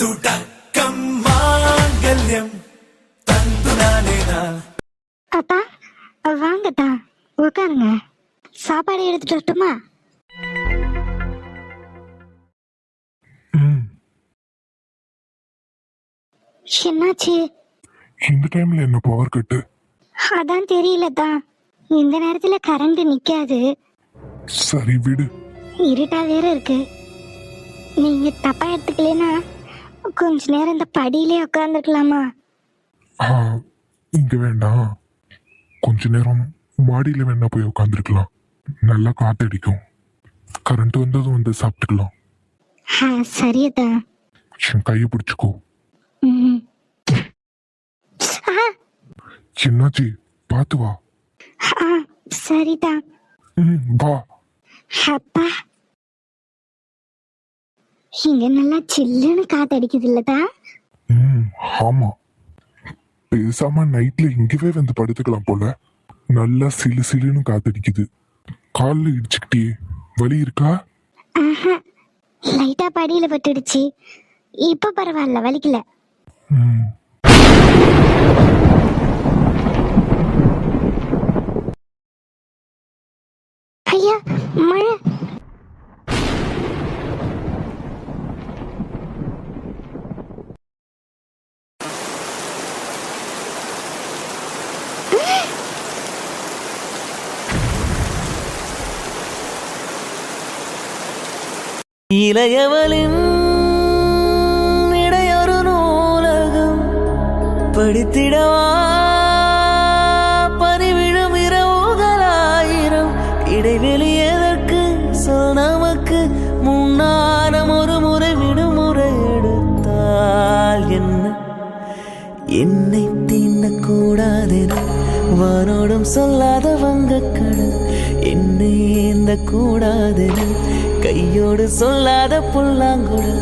തുടക്കം മാംഗല്യം തന്തുനാനേനാ. அத்தா வாங்கத்தா, உட்காருங்க. சாப்பாடு எடுத்துட்டு வரட்டுமா? என்னாச்சு? இந்த டைம்ல என்ன பவர் கட்டு? அதான் தெரியலதா, இந்த நேரத்துல கரண்ட் நிக்காது. சரி விடு. இருட்டா வேற இருக்கு. நீங்க தப்பா எடுத்துக்கலனா கொஞ்ச நேரம் இந்த படியிலே உட்காந்துருக்கலாமா? இங்க வேண்டாம், கொஞ்ச நேரம் மாடியில வேணா போய் உட்காந்துருக்கலாம். நல்லா காத்தடிக்கும். கரண்ட் வந்ததும் வந்து சாப்பிட்டுக்கலாம். சரியதா. என் கையை பிடிச்சுக்கோ. ம். என்னாச்சு? பார்த்து வா. சரிதா. வா. அப்பா, இங்க நல்லா சில்லுன்னு காத்தடிக்குது இல்லதா? ஆமா, பேசாம நைட்ல இங்கவே வந்து படுத்துக்கலாம் போல. நல்லா சிலு சிலுன்னு காத்தடிக்குது. காலில் இடிச்சுக்கிட்டே வலி இருக்கா? லைட்டா படியில பட்டுடுச்சு, இப்ப பரவாயில்ல, வலிக்கல. ஐயா, மழை. இளையவளின் இடையொரு நூலகம் படித்திடவா, பனிவிழும் இரவுகளாயிரம், இடைவெளி எதற்கு சொல் நமக்கு, முன்னாரம் ஒரு முறை விடுமுறை எடுத்தால் என்ன, என்னை தீண்டக்கூடாதென வானோடும் சொல்லாத வங்கக்கடல், என்னை ஏந்த கூடாதென கையோடு சொல்லாத புல்லாங்குழல்,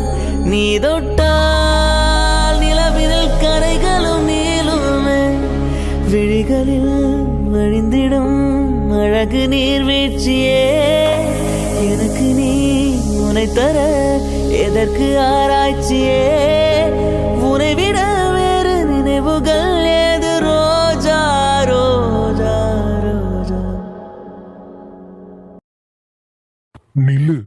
நீ தொட்டால் நிலவினில் கரைகளும் நீளுமே, விழிகளில் வழிந்திடும் அழகு நீர்வீழ்ச்சியே, எனக்கு நீ உனை தர எதற்கு ஆராய்ச்சியே, உனை விட வேறு நினைவுகள் ஏது, ரோஜா ரோஜா ரோஜா. நில்லு.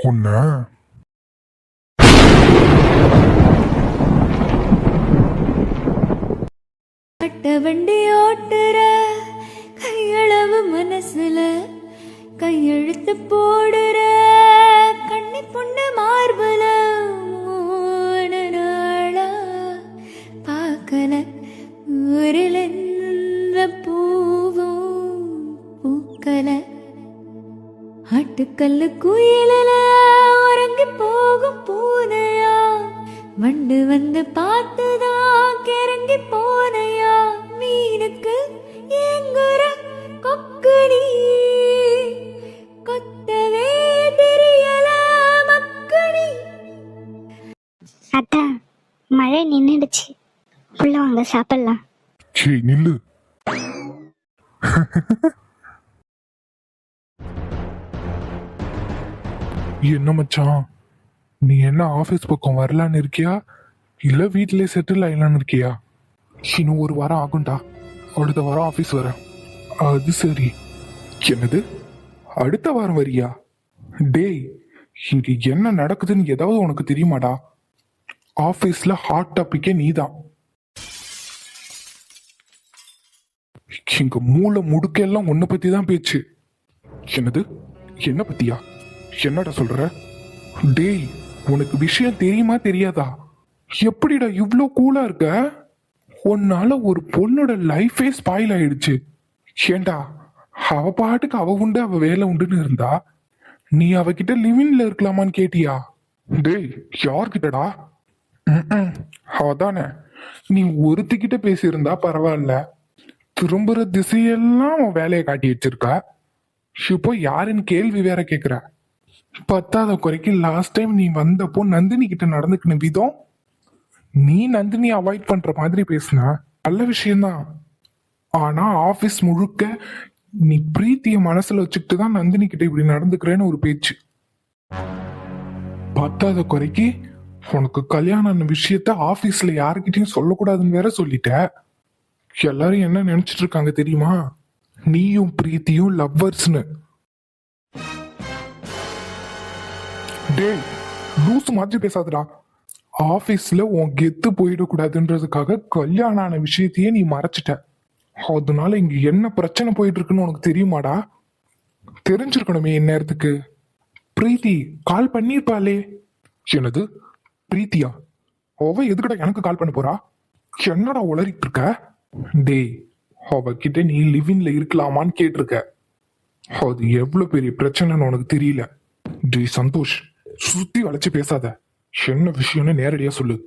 உன்ன வண்டி ஓட்டுற கையளவு மனசுல கையெழுத்து போடுற கண்ணி பொண்ணு மார்புல மூணு நாளா பார்க்கல, ஊரில் எந்த பூவும் பூக்கல, ஆட்டுக்கல்லு குயில உறங்கி போகும் பூனையா, வண்டு வந்து பார்த்துதான் கிறங்கி போனையா, மீனுக்கு எங்குற கொக்குனி கொத்தவே தெரியல மக்கணி. அத்தா, மழை நின்னுடுச்சு, உள்ள வாங்க சாப்பிடலாம். நில்லு. என்ன மச்சான், நீ என்ன ஆபீஸ் பக்கம் வரலான்னு இருக்கியா இல்ல வீட்டிலே செட்டில் ஆயிடலான்னு இருக்கியா? இன்னும் ஒரு வாரம் ஆகும்டா, அடுத்த வாரம் ஆபீஸ் வரேன். அது சரி. என்னது அடுத்த வாரம் வரியா? டேய், இங்க என்ன நடக்குதுன்னு ஏதாவது உனக்கு தெரியுமாடா? ஆபீஸ்ல ஹாட் டாபிக்கே நீதான். இங்க மூளை முடுக்கெல்லாம் உன்னை பத்தி தான் பேச்சு. என்னது? என்ன பத்தியா? என்னடா சொல்ற? டேய், உனக்கு விஷயம் தெரியுமா தெரியாதா? எப்படிடா இவ்ளோ கூலா இருக்க? உன்னால ஒரு பொண்ணோட லைஃபே ஸ்பாயில் ஆயிடுச்சு. ஏண்டா, அவ பாட்டுக்கு அவ உண்டு அவ வேலை உண்டுன்னு இருந்தா நீ அவகிட்ட லிவின்ல இருக்கலாமான்னு கேட்டியா? டேய், யார்கிட்டடா? அவதானே. நீ ஒருத்திக்கிட்ட பேசியிருந்தா பரவாயில்ல, திரும்புற திசையெல்லாம் உன் வேலையை காட்டி வச்சிருக்கா. இப்போ யாருன்னு கேள்வி வேற கேக்குற. பத்தாத குறைக்கு லாஸ்ட் டைம் நீ வந்தப்போ நந்தினி கிட்ட நடந்துக்கின விதம், நீ நந்தினி அவாய்ட் பண்ற மாதிரி பேசினா நல்ல விஷயம்தான். ஆனா ஆபீஸ் முழுக்க நீ பிரீத்திய மனசுல வச்சுக்கிட்டு தான் நந்தினி கிட்ட இப்படி நடந்துக்கிறேன்னு ஒரு பேச்சு. பத்தாத குறைக்கு உனக்கு கல்யாணம் விஷயத்த ஆபீஸ்ல யாருக்கிட்டையும் சொல்லக்கூடாதுன்னு வேற சொல்லிட்ட. எல்லாரும் என்ன நினைச்சிட்டு இருக்காங்க தெரியுமா? நீயும் பிரீத்தியும் லவ்வர்ஸ்னு. டேய், லூசு மாதிரி பேசாதடா. ஆபீஸ்ல உன் கெத்து போயிடக்கூடாதுன்றதுக்காக கல்யாணம் ஆன விஷயத்தையே நீ மறைச்சிட்ட. அதனால இங்க என்ன பிரச்சனை போயிட்டு இருக்குன்னு உனக்கு தெரியுமாடா? தெரிஞ்சிருக்கணுமே இந்நேரத்துக்கு. பிரீத்தி கால் பண்ணிருப்பாளே. என்னது பிரீத்தியா? அவ எதுக்கடா எனக்கு கால் பண்ண போறா? என்னடா உளறிட்டு இருக்க? டேய், அவகிட்ட நீ லிவின்ல இருக்கலாமான்னு கேட்டிருக்க. அது எவ்வளவு பெரிய பிரச்சனைன்னு உனக்கு தெரியல. டேய் சந்தோஷ், சுத்தி வளைச்சு பேசாத. என்ன விஷயம்னு நேரடியா சொல்லு.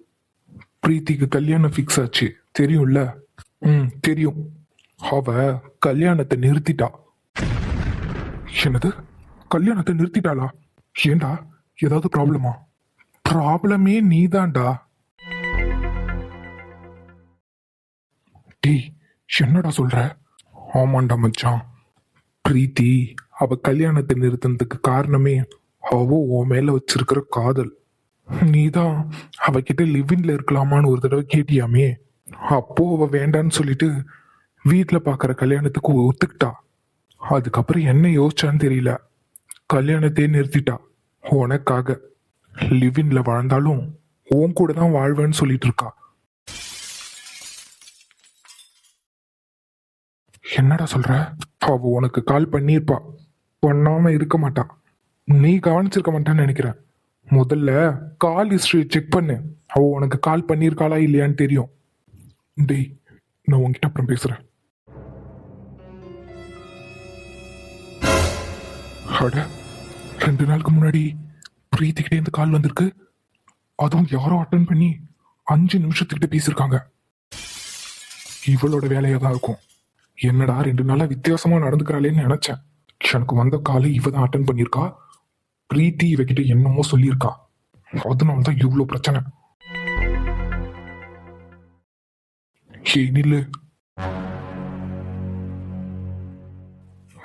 பிரீத்திக்கு கல்யாணம் ஃபிக்ஸ் ஆச்சு, தெரியும்ல? தெரியும். அவ கல்யாணத்தை நிறுத்திட்டா. என்னது, கல்யாணத்தை நிறுத்திட்டாளா? ஏண்டா, ஏதாவது ப்ராப்ளமா? ப்ராப்ளமே நீதான்டா. டேய், என்னடா சொல்ற? ஆமாண்டா மச்சான். பிரீத்தி அவ கல்யாணத்தை நிறுத்தினதுக்கு காரணமே அவ உன் மேல வச்சிருக்கிற காதல். நீதான் அவகிட்ட லிவின்ல இருக்கலாமான்னு ஒரு தடவை கேட்டியாமே. அப்போ அவ வேண்டான்னு சொல்லிட்டு வீட்டுல பாக்குற கல்யாணத்துக்கு ஒத்துக்கிட்டா. அதுக்கப்புறம் என்ன யோசிச்சான்னு தெரியல, கல்யாணத்தையே நிறுத்திட்டா. உனக்காக லிவின்ல வாழ்ந்தாலும் உன் கூட தான் வாழ்வேன்னு சொல்லிட்டு இருக்கா. என்னடா சொல்ற? அவ உனக்கு கால் பண்ணிருப்பா, பண்ணாம இருக்க மாட்டா. நீ கவனிச்சிருக்க மாட்டான்னு நினைக்கிறேன். முதல்ல கால் ஹிஸ்டரி செக் பண்ணு. அவ உனக்கு கால் பண்ணிருக்காளா இல்லையான்னு தெரியும். டேய், நான் உன்கிட்ட அப்புறம் பேசுறேன். அட, 2 நாளுக்கு முன்னாடி பிரீத்திக்கிட்டே இந்த கால் வந்திருக்கு. அதுவும் யாரோ அட்டன் பண்ணி 5 நிமிஷத்துக்கிட்ட பேசியிருக்காங்க. இவளோட வேலையா தான் இருக்கும். என்னடா 2 நாளா வித்தியாசமா நடந்துக்கிறாளேன்னு நினைச்சேன். எனக்கு வந்த காலை இவ தான் அட்டன் பண்ணியிருக்கா. பிரீத்தி இவகிட்ட என்னமோ சொல்லியிருக்கா. அதனாலதான் இவ்வளவு பிரச்சனை. நில்லு.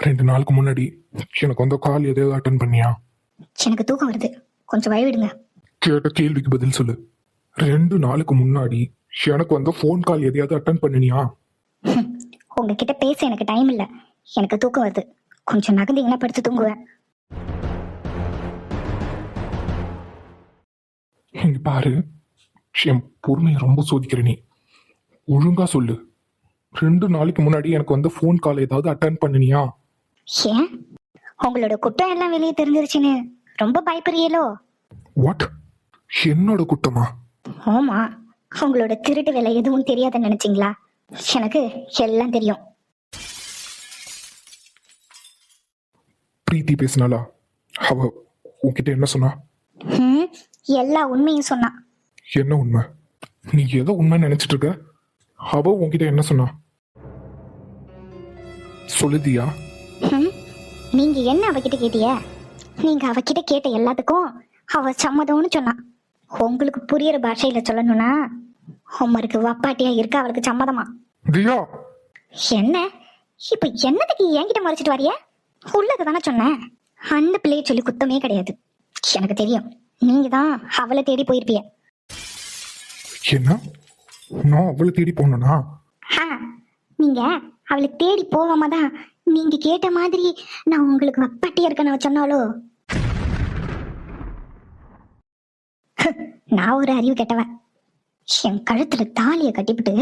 2 நாளுக்கு முன்னாடி எனக்கு வந்த கால் எதையாவது அட்டன் பண்ணியா? எனக்கு தூக்கம் வருது, கொஞ்சம் வயவிடுங்க. கேட்ட கேள்விக்கு பதில் சொல்லு. 2 நாளுக்கு முன்னாடி எனக்கு வந்த போன் கால் எதையாவது அட்டன் பண்ணினியா? உங்ககிட்ட பேச எனக்கு டைம் இல்ல, எனக்கு தூக்கம் வருது. கொஞ்சம் நகர்ந்தீங்கன்னா படுத்து தூங்குவேன். இங்க பாரு, என் பொறுமையை ரொம்ப சோதிக்கிற நீ. ஒழுங்கா சொல்லு. 2 நாளைக்கு முன்னாடி எனக்கு வந்து போன் கால் ஏதாவது அட்டன் பண்ணினியா? ஏன் உங்களோட குற்றம் எல்லாம் வெளியே தெரிஞ்சிருச்சுன்னு ரொம்ப பயப்படுறீங்களோ? வாட்? என்னோட குற்றமா? ஆமா, உங்களோட திருட்டு வேலை எதுவும் தெரியாதுன்னு நினைச்சீங்களா? எனக்கு எல்லாம் தெரியும். பிரீத்தி பேசினாலா? அவ உன்கிட்ட என்ன சொன்னா? எல்லா உண்மையும் சொன்னா. என்ன உண்மை? நீ ஏதோ உண்மை நினைச்சிட்டு இருக்க. அவ உன்கிட்ட என்ன சொன்னா சொல்லுதியா? நீங்க என்ன அவகிட்ட கேட்டிய? நீங்க அவகிட்ட கேட்ட எல்லாத்துக்கும் அவ சம்மதம்னு சொன்னா. உங்களுக்கு புரியுற பாஷையில சொல்லணும்னா, உமருக்கு வப்பாட்டியா இருக்க அவளுக்கு சம்மதமா. தியா, என்ன இப்ப என்னதுக்கு என்கிட்ட மறைச்சிட்டு வரிய? உள்ளதுதானே சொன்னேன். அந்த பிள்ளைய சொல்லி குத்தமே கிடையாது. எனக்கு தெரியும், நீங்க தான் அவளை தேடி போயிருப்பிய. என்ன? நான் அவளை தேடி போனா? நீங்க அவளை தேடி போவாம தான் நீங்க கேட்ட மாதிரி நான் உங்களுக்கு வப்பாட்டியா இருக்கேன்னு சொன்னாலோ? நான் ஒரு அறிவு கெட்டவன். என் கழுத்துல தாலிய கட்டிவிட்டு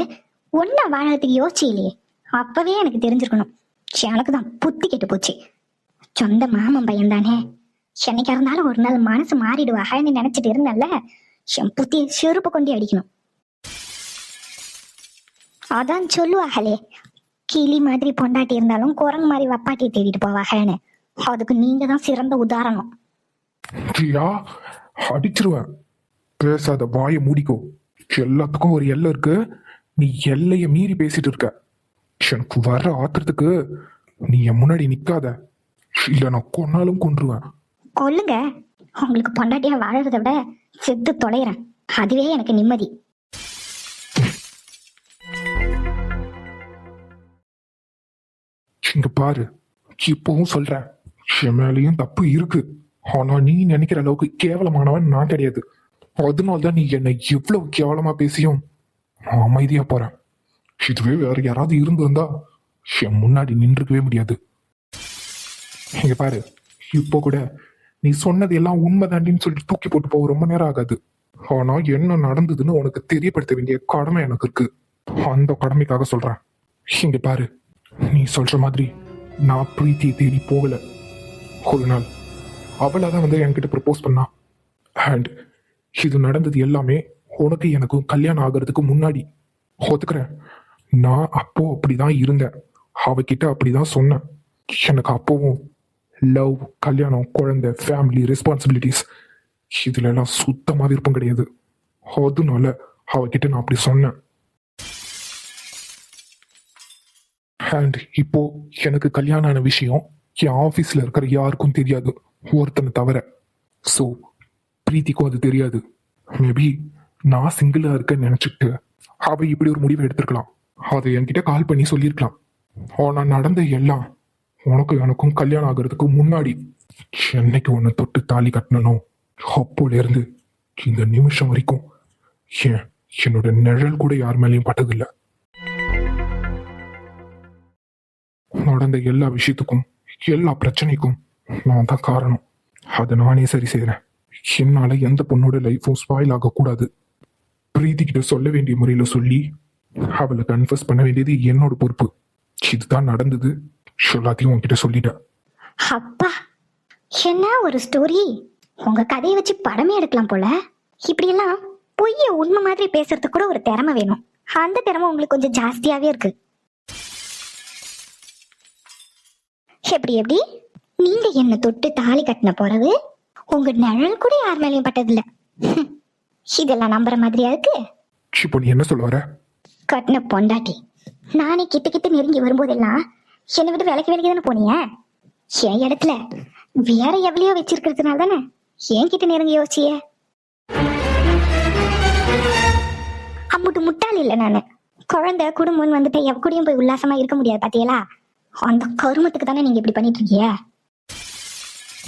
ஒன்னா வாழறதுக்கு யோசிச்சில்லையே. அப்பவே எனக்கு தெரிஞ்சிருக்கணும். எனக்கு தான் புத்தி கெட்டு போச்சு. சொந்த மாமன் பையன் தானே, என்னைக்கா இருந்தாலும் ஒரு நாள் மனசு மாறிடுவாகன்னு நினைச்சிட்டு இருந்தல்ல. என் புத்திய செருப்பு கொண்டே அடிக்கணும். அதான் சொல்லுவாங்களே, கிளி மாதிரி பொண்டாட்டி இருந்தாலும் குரங்கு மாதிரி வப்பாட்டியை தேடிட்டு போவாகன்னு. அதுக்கு நீங்க தான் சிறந்த உதாரணம். தியா, அடிச்சிருவேன். பேசாத, வாயை மூடிக்கோ. எல்லாத்துக்கும் ஒரு எல்லை இருக்கு. நீ எல்லைய மீறி பேசிட்டு இருக்க. எனக்கு வர ஆத்திரத்துக்கு நீ என் முன்னாடி நிக்காத, இல்ல நான் கொன்னாலும் கொன்றுவேன். கொல்லுங்க, உங்களுக்கு பொண்டாட்டியா வாழறத விட செத்து தொலைறேன். அதுவே எனக்கு நிம்மதி. இங்க பாரு, இப்பவும் சொல்றேன், என் மேலேயும் தப்பு இருக்கு. ஆனா நீ நினைக்கிற அளவுக்கு கேவலமானவன் நான் கிடையாது. அதனால்தான் நீ என்னை எவ்வளவு கேவலமா பேசியும் நான் அமைதியா போறேன். இதுவே வேற யாராவது இருந்திருந்தா என் முன்னாடி நின்றுக்கவே முடியாது. இங்க பாரு, இப்போ கூட நீ சொன்னது எல்லாம் உண்மைதாண்டின்னு சொல்லி தூக்கி போட்டு போக ரொம்ப நேரம் ஆகாது. ஆனா என்ன நடந்ததுன்னு உனக்கு தெரியப்படுத்த வேண்டிய கடமை எனக்கு இருக்கு. அந்த கடமைக்காக சொல்றேன். இங்க பாரு, நீ சொல்ற மாதிரி நான் பிரீத்தியை தேடி போகல. ஒரு நாள் அவளாதான் வந்து என்கிட்ட ப்ரப்போஸ் பண்ணா. அண்ட் இது நடந்தது எல்லாமே உனக்கு எனக்கும் கல்யாணம் ஆகிறதுக்கு முன்னாடி. ஒத்துக்கிறேன், நான் அப்போ அப்படிதான் இருந்தேன். அவகிட்ட அப்படிதான் சொன்னேன். எனக்கு அப்பவும் லவ், கல்யாணம், குழந்தை, ஃபேமிலி, ரெஸ்பான்சிபிலிட்டிஸ் இதுல எல்லாம் சுத்தமா விருப்பம் கிடையாது. அதனால அவகிட்ட நான் அப்படி சொன்னேன். அண்ட் இப்போ எனக்கு கல்யாணம் ஆன விஷயம் என் ஆபீஸ்ல இருக்கிற யாருக்கும் தெரியாது, ஒருத்தனை தவிர. ஸோ பிரீத்திக்கும் அது தெரியாது. மேபி நான் சிங்கிளா இருக்கேன்னு நினைச்சிட்டு அவ இப்படி ஒரு முடிவை எடுத்திருக்கலாம். அதை என்கிட்ட கால் பண்ணி சொல்லியிருக்கலாம். ஆனா நடந்த எல்லாம் உனக்கு எனக்கும் கல்யாணம் ஆகிறதுக்கு முன்னாடி. என்னைக்கு உன்னை தொட்டு தாலி கட்டணும் அப்போல இருந்து இந்த நிமிஷம் வரைக்கும் என்னோட நிழல் கூட யார் மேலேயும் பட்டதில்லை. நடந்த எல்லா விஷயத்துக்கும் எல்லா பிரச்சனைக்கும் நான் தான் காரணம். அதை நானே சரி செய்யறேன். என்னால எந்த பொண்ணோட லைஃபும் ஸ்பாயில் ஆகக்கூடாது. பிரீத்தி கிட்ட சொல்ல வேண்டிய முறையில சொல்லி அவளை கன்ஃபர்ஸ் பண்ண வேண்டியது என்னோட பொறுப்பு. இதுதான் நடந்தது. எல்லாத்தையும் உன்கிட்ட சொல்லிட்டேன். அப்பா, என்ன ஒரு ஸ்டோரி! உங்க கதையை வச்சு படமே எடுக்கலாம் போல. இப்படியெல்லாம் பொய்ய உண்மை மாதிரி பேசுறதுக்கு கூட ஒரு திறமை வேணும். அந்த திறமை உங்களுக்கு கொஞ்சம் ஜாஸ்தியாவே இருக்கு. எப்படி எப்படி நீங்க என்ன தொட்டு தாலி கட்டின பிறகு உங்க நிழல் கூட யார் மேலேயும் பட்டதில்ல. இதெல்லாம் நம்புற மாதிரியா இருக்கு? இப்போ நீ என்ன சொல்ல வர? கட்டின பொண்டாட்டி நானே கிட்ட கிட்ட நெருங்கி வரும்போதெல்லாம் என்னை விட்டு விலைக்கு தானே போனீங்க. என் இடத்துல வேற எவ்வளையோ வச்சிருக்கிறதுனால தானே என் கிட்ட நெருங்கி யோசிச்சிய. அம்புட்டு முட்டாள் இல்லை நானு. குழந்தை குடும்பம்னு வந்துட்டு எவ கூடயும் போய் உல்லாசமா இருக்க முடியாது பாத்தீங்களா? அந்த கருமத்துக்கு தானே நீங்க இப்படி பண்ணிட்டு இருக்கீங்க.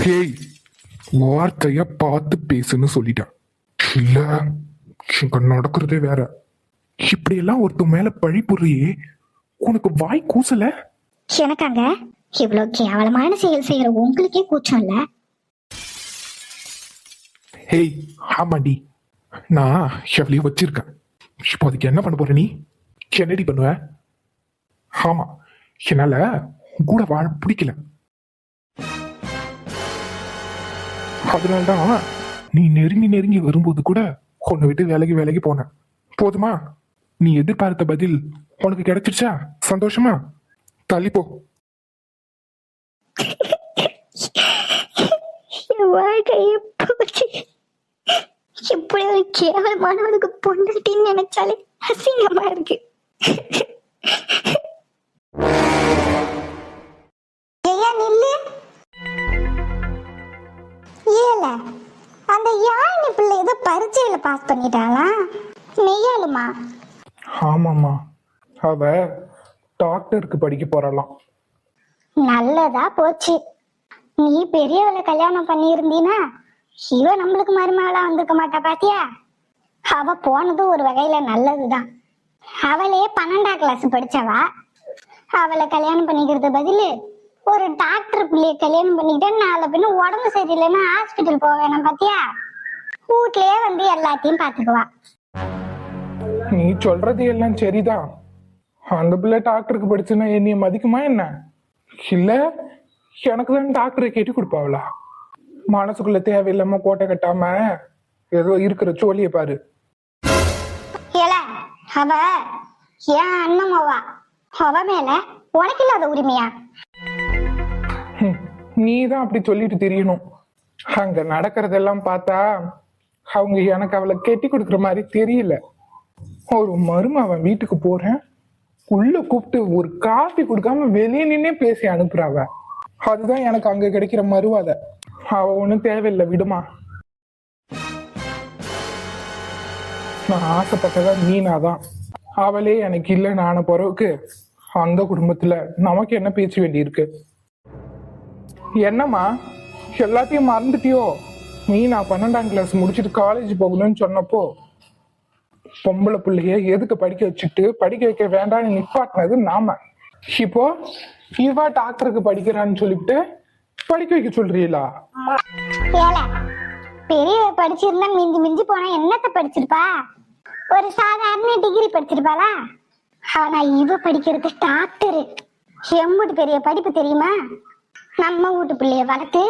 ஹேய், வார்த்தைய பார்த்து பேசுன்னு சொல்லிட்டேன். இல்ல இங்க நடக்கிறதே வேற. இப்படி எல்லாம் ஒருத்தர் மேல பழி புரியே உனக்கு வாய் கூசல? எனக்காங்க இவ்வளவு கேவலமான செயல் செய்யற உங்களுக்கே கூச்சம் இல்ல? ஹேய், ஆமாண்டி, நான் எவ்வளையோ வச்சிருக்கேன். இப்போ அதுக்கு என்ன பண்ண போற? நீ என்னடி பண்ணுவ? ஆமா, என்னால கூட வாழ பிடிக்கல. அதனால்தான் நீ நெருங்கி நெருங்கி வரும்போது கூட உன்னை விட்டு விலகி போன. போதுமா? நீ எதிர்பார்த்த பதில் உனக்கு கிடைச்சிருச்சா? சந்தோஷமா? தள்ளிப்போ. வாழ்க்கையே போச்சு. இப்படி ஒரு கேவலமானவனுக்கு பொண்டாட்டின்னு நினைச்சாலே அசிங்கமா இருக்கு. அந்த யாழினி பிள்ளை ஏதோ பரீட்சையில பாஸ் பண்ணிட்டாளா? மெய்யாலுமா? ஆமாம்மா, அவ டாக்டருக்கு படிக்க போறலாம். நல்லதா போச்சு. நீ பெரியவளை கல்யாணம் பண்ணியிருந்தீனா இவ நம்மளுக்கு மருமகளா வந்திருக்க மாட்டா பாத்தியா? அவ போனது ஒரு வகையில நல்லதுதான். அவளே 12ஆம் கிளாஸ் படிச்சவா. அவளை கல்யாணம் பண்ணிக்கிறது பதிலு ஒரு டாக்டர் பிள்ளைய கல்யாணம் பண்ணிக்கிட்டா நாளை பின்ன உடம்பு சரியில்லைன்னா ஹாஸ்பிட்டல் போக வேணாம் பாத்தியா? வீட்லயே வந்து எல்லாத்தையும் பாத்துக்குவா. நீ சொல்றது எல்லாம் சரிதான். அந்த பிள்ளை டாக்டருக்கு படிச்சுன்னா என்னைய மதிக்குமா என்ன? இல்ல எனக்கு தான் டாக்டரை கேட்டு கொடுப்பாவளா? மனசுக்குள்ள தேவையில்லாம கோட்டை கட்டாம ஏதோ இருக்கிற சோழிய பாரு. ஏல, அவ ஏன் அண்ணமாவா? அவ மேல உனக்கு இல்லாத உரிமையா? நீ தான் அப்படி சொல்லிட்டு தெரியணும். அங்க நடக்கிறதெல்லாம் பார்த்தா அவங்க எனக்கு அவளை கெட்டி கொடுக்குற மாதிரி தெரியல. ஒரு மருமவன் வீட்டுக்கு போறேன், உள்ள கூப்பிட்டு ஒரு காஃபி கொடுக்காம வெளியே நின்னே பேசி அனுப்புறாவ. அதுதான் எனக்கு அங்க கிடைக்கிற மறுவாதை. அவ ஒண்ணும் தேவையில்லை, விடுமா. நான் ஆசைப்பட்டதா மீனாதான். அவளே எனக்கு இல்லை நான பிறவுக்கு அந்த குடும்பத்துல நமக்கு என்ன பேச்சு வேண்டி இருக்கு? என்னம்மா எல்லாத்தையும் மறந்துட்டியோ? மீனா 12ஆம் கிளாஸ் முடிச்சுட்டு காலேஜ் போகணும்னு சொன்னப்போ பொம்பளை பிள்ளைய எதுக்கு படிக்க வச்சுட்டு படிக்க வைக்க வேண்டாம்னு நிப்பாட்டினது நாம. இப்போ இவா டாக்டருக்கு படிக்கிறான்னு சொல்லிட்டு படிக்க வைக்க சொல்றீங்களா? ஏல பெரிய படிச்சிருந்தா மிஞ்சி மிஞ்சி போனா என்னத்த படிச்சிருப்பா? ஒரு சாதாரண டிகிரி படிச்சிருப்பாளா? ஆனா இவ படிக்கிறது டாக்டரு. எம்புட்டு பெரிய படிப்பு தெரியுமா? நம்ம வீட்டு பிள்ளைய வளர்த்து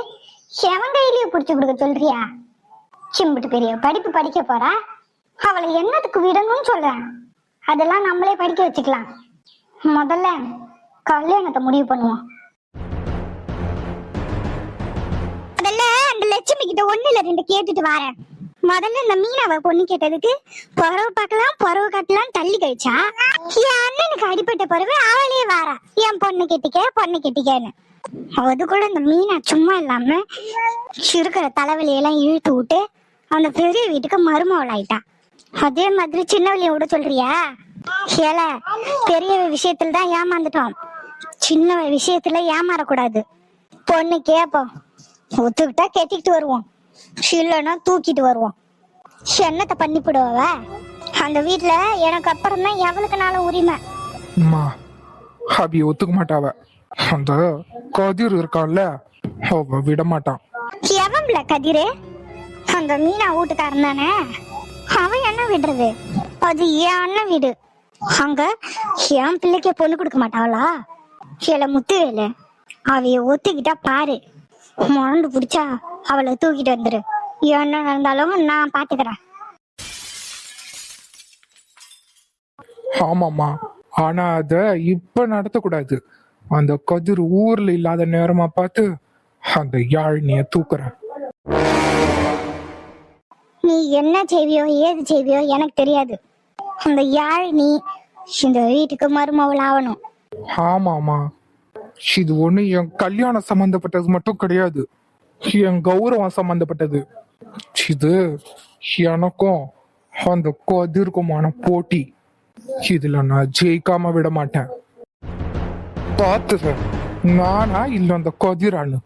எவன் கையிலயே புடிச்சு கொடுக்க சொல்றியா? சிம்புட்டு பெரிய படிப்பு படிக்க போறா, அவளை என்னத்துக்கு விடணும்னு சொல்றேன். அதெல்லாம் நம்மளே படிக்க வச்சுக்கலாம். முதல்ல கல்யாணத்தை முடிவு பண்ணுவோம். முதல்ல அந்த லட்சுமி கிட்ட 1 இல்ல 2 கேட்டுட்டு வரேன். முதல்ல இந்த மீனாவை பொண்ணு கேட்டதுக்கு புறவு பார்க்கலாம் புறவு கட்டலாம் தள்ளி கழிச்சா, என் அண்ணனுக்கு அடிப்பட்ட பிறகு அவளே வாரா என் பொண்ணு கெட்டிக்கன்னு. அது கூட இந்த மீனா சும்மா இல்லாம இருக்கிற தலைவலியெல்லாம் இழுத்து விட்டு அந்த பெரிய வீட்டுக்கு மருமவள் ஆயிட்டா. அதே மாதிரி சின்னவளிய விட சொல்றியா? ஏல பெரிய விஷயத்துல தான் ஏமாந்துட்டோம், சின்ன விஷயத்துல ஏமாறக்கூடாது. பொண்ணு கேப்போம், ஒத்துக்கிட்டா கெட்டிக்கிட்டு வருவோம், இல்லைன்னா தூக்கிட்டு வருவோம். என்னத்தை பண்ணிவிடுவ? அந்த வீட்டுல எனக்கு அப்புறம் தான் எவளுக்குனால உரிமை. அம்மா அபிய ஒத்துக்க மாட்டாவ. அந்த கதிர் இருக்கான்ல, அவ விட மாட்டான். எவன்ல கதிரு? அந்த மீனா வீட்டுக்காரன் தானே. அவன் என்ன விடுறது? அது என் அண்ணன் வீடு. அங்க என் பிள்ளைக்கே பொண்ணு கொடுக்க மாட்டாளா? ஏல முத்துவேல, அவைய ஒத்துக்கிட்டா பாரு, முரண்டு பிடிச்சா அவளை தூக்கிட்டு வந்துரு. என்ன நடந்தாலும் நான் பாத்துக்கிறேன். ஆமாம்மா, ஆனா அத இப்ப நடத்தக்கூடாது. அந்த கதிர் ஊர்ல இல்லாத நேரமா பார்த்து அந்த யாழினிய தூக்குறேன். நீ என்ன செய்வியோ ஏது செய்வியோ எனக்கு தெரியாது. அந்த யாழினி இந்த வீட்டுக்கு மருமவள் ஆகணும். ஆமாமா, இது ஒண்ணு என் கல்யாணம் சம்பந்தப்பட்டது மட்டும் கிடையாது, என் கௌரவம் சம்பந்தப்பட்டது. இது எனக்கும் அந்த கதிர்க்குமான போட்டி. இதுல நான் ஜெயிக்காம விட மாட்டேன். பார்த்து நானா இல்ல அந்த கதிரானு.